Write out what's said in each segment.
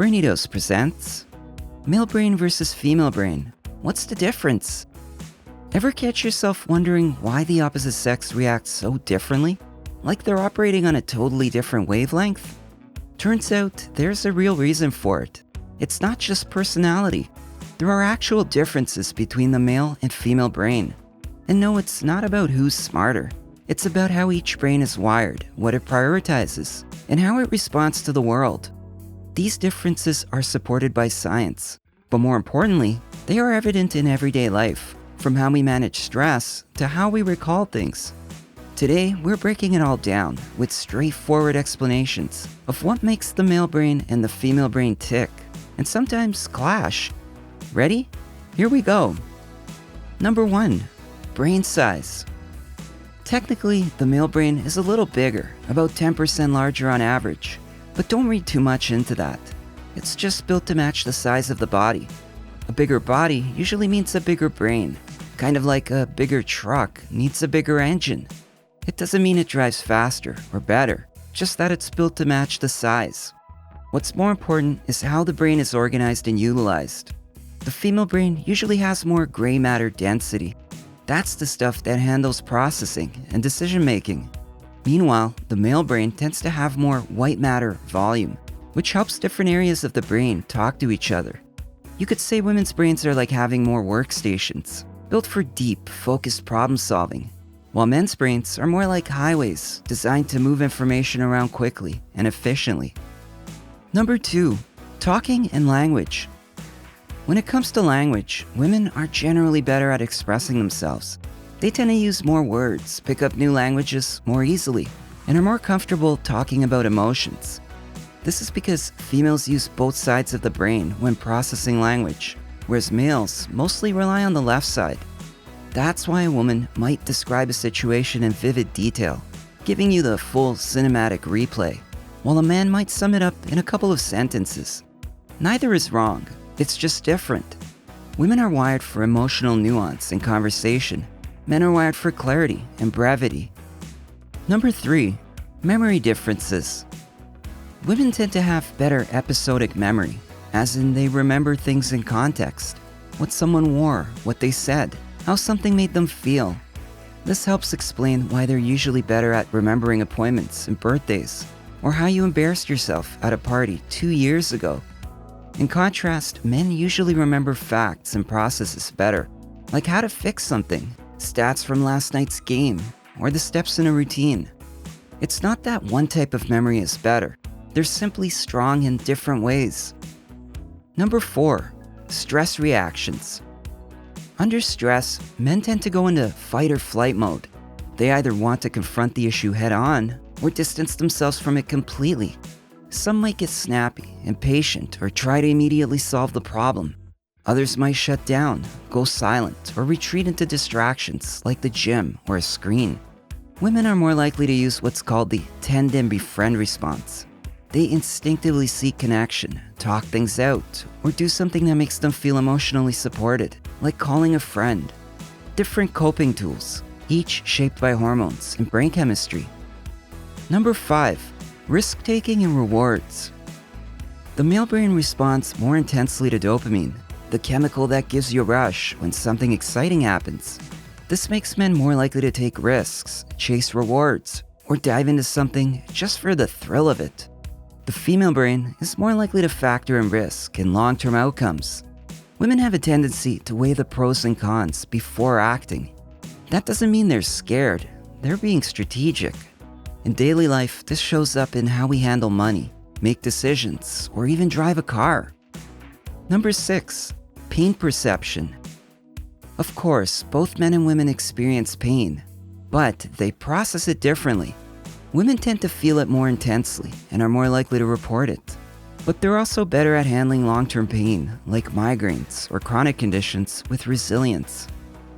BRAINY presents Male Brain versus Female Brain. What's the difference? Ever catch yourself wondering why the opposite sex reacts so differently? Like they're operating on a totally different wavelength? Turns out there's a real reason for it. It's not just personality. There are actual differences between the male and female brain. And no, it's not about who's smarter. It's about how each brain is wired, what it prioritizes, and how it responds to the world. These differences are supported by science, but more importantly, they are evident in everyday life, from how we manage stress to how we recall things. Today, we're breaking it all down with straightforward explanations of what makes the male brain and the female brain tick, and sometimes clash. Ready? Here we go. Number 1, brain size. Technically, the male brain is a little bigger, about 10% larger on average. But don't read too much into that. It's just built to match the size of the body. A bigger body usually means a bigger brain, kind of like a bigger truck needs a bigger engine. It doesn't mean it drives faster or better, just that it's built to match the size. What's more important is how the brain is organized and utilized. The female brain usually has more gray matter density. That's the stuff that handles processing and decision making. Meanwhile, the male brain tends to have more white matter volume, which helps different areas of the brain talk to each other. You could say women's brains are like having more workstations, built for deep, focused problem solving, while men's brains are more like highways designed to move information around quickly and efficiently. Number 2, talking and language. When it comes to language, women are generally better at expressing themselves. They tend to use more words, pick up new languages more easily, and are more comfortable talking about emotions. This is because females use both sides of the brain when processing language, whereas males mostly rely on the left side. That's why a woman might describe a situation in vivid detail, giving you the full cinematic replay, while a man might sum it up in a couple of sentences. Neither is wrong, it's just different. Women are wired for emotional nuance in conversation. Men are wired for clarity and brevity. Number 3, memory differences. Women tend to have better episodic memory, as in they remember things in context. What someone wore, what they said, how something made them feel. This helps explain why they're usually better at remembering appointments and birthdays, or how you embarrassed yourself at a party 2 years ago. In contrast, men usually remember facts and processes better, like how to fix something, stats from last night's game, or the steps in a routine. It's not that one type of memory is better. They're simply strong in different ways. Number 4, stress reactions. Under stress, men tend to go into fight or flight mode. They either want to confront the issue head on or distance themselves from it completely. Some might get snappy, impatient, or try to immediately solve the problem. Others might shut down, go silent, or retreat into distractions like the gym or a screen. Women are more likely to use what's called the tend and befriend response. They instinctively seek connection, talk things out, or do something that makes them feel emotionally supported, like calling a friend. Different coping tools, each shaped by hormones and brain chemistry. Number 5, risk-taking and rewards. The male brain responds more intensely to dopamine, the chemical that gives you a rush when something exciting happens. This makes men more likely to take risks, chase rewards, or dive into something just for the thrill of it. The female brain is more likely to factor in risk and long-term outcomes. Women have a tendency to weigh the pros and cons before acting. That doesn't mean they're scared, they're being strategic. In daily life, this shows up in how we handle money, make decisions, or even drive a car. Number 6, pain perception. Of course, both men and women experience pain, but they process it differently. Women tend to feel it more intensely and are more likely to report it. But they're also better at handling long-term pain, like migraines or chronic conditions, with resilience.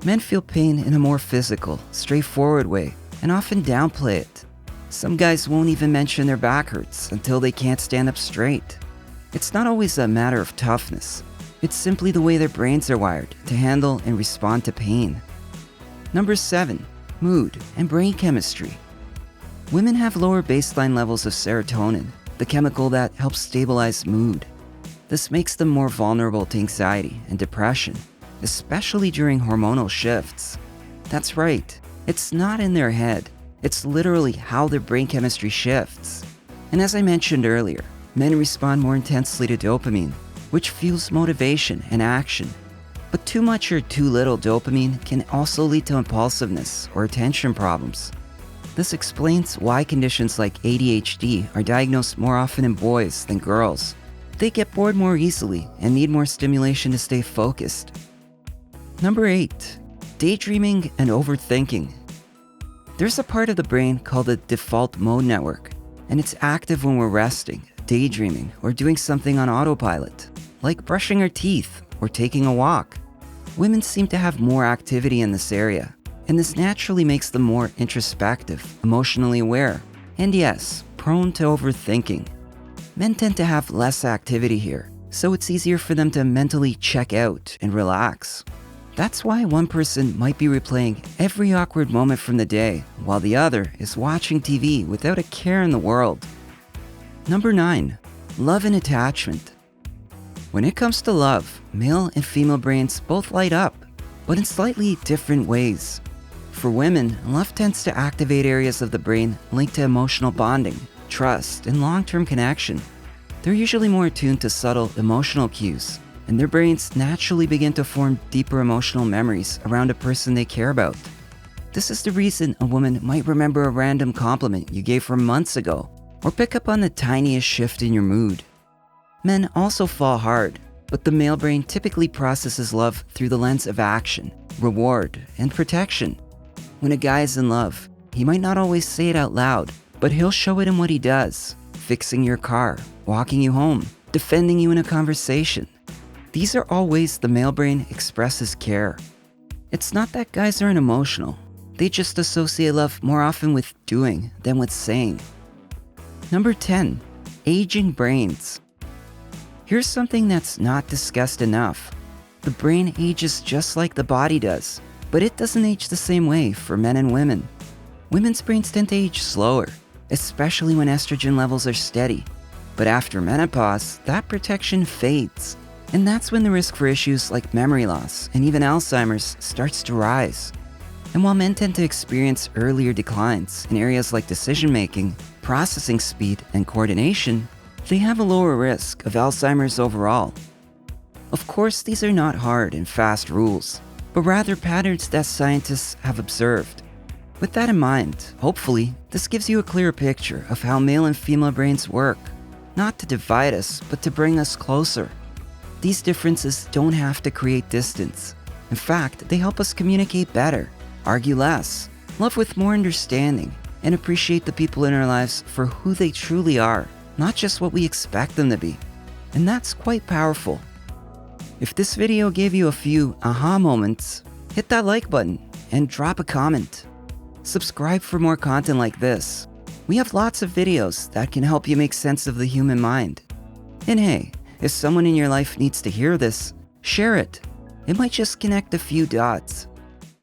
Men feel pain in a more physical, straightforward way and often downplay it. Some guys won't even mention their back hurts until they can't stand up straight. It's not always a matter of toughness. It's simply the way their brains are wired to handle and respond to pain. Number 7, mood and brain chemistry. Women have lower baseline levels of serotonin, the chemical that helps stabilize mood. This makes them more vulnerable to anxiety and depression, especially during hormonal shifts. That's right, it's not in their head, it's literally how their brain chemistry shifts. And as I mentioned earlier, men respond more intensely to dopamine, which fuels motivation and action. But too much or too little dopamine can also lead to impulsiveness or attention problems. This explains why conditions like ADHD are diagnosed more often in boys than girls. They get bored more easily and need more stimulation to stay focused. Number 8, daydreaming and overthinking. There's a part of the brain called the default mode network, and it's active when we're resting, daydreaming, or doing something on autopilot, like brushing our teeth or taking a walk. Women seem to have more activity in this area, and this naturally makes them more introspective, emotionally aware, and yes, prone to overthinking. Men tend to have less activity here, so it's easier for them to mentally check out and relax. That's why one person might be replaying every awkward moment from the day, while the other is watching TV without a care in the world. Number 9, love and attachment. When it comes to love, male and female brains both light up, but in slightly different ways. For women, love tends to activate areas of the brain linked to emotional bonding, trust, and long-term connection. They're usually more attuned to subtle emotional cues, and their brains naturally begin to form deeper emotional memories around a person they care about. This is the reason a woman might remember a random compliment you gave her months ago, or pick up on the tiniest shift in your mood. Men also fall hard, but the male brain typically processes love through the lens of action, reward, and protection. When a guy is in love, he might not always say it out loud, but he'll show it in what he does, fixing your car, walking you home, defending you in a conversation. These are all ways the male brain expresses care. It's not that guys aren't emotional, they just associate love more often with doing than with saying. Number 10, aging brains. Here's something that's not discussed enough. The brain ages just like the body does, but it doesn't age the same way for men and women. Women's brains tend to age slower, especially when estrogen levels are steady. But after menopause, that protection fades. And that's when the risk for issues like memory loss and even Alzheimer's starts to rise. And while men tend to experience earlier declines in areas like decision-making, processing speed, and coordination, they have a lower risk of Alzheimer's overall. Of course, these are not hard and fast rules, but rather patterns that scientists have observed. With that in mind, hopefully, this gives you a clearer picture of how male and female brains work, not to divide us, but to bring us closer. These differences don't have to create distance. In fact, they help us communicate better, argue less, love with more understanding, and appreciate the people in our lives for who they truly are, not just what we expect them to be. And that's quite powerful. If this video gave you a few aha moments, hit that like button and drop a comment. Subscribe for more content like this. We have lots of videos that can help you make sense of the human mind. And hey, if someone in your life needs to hear this, share it. It might just connect a few dots.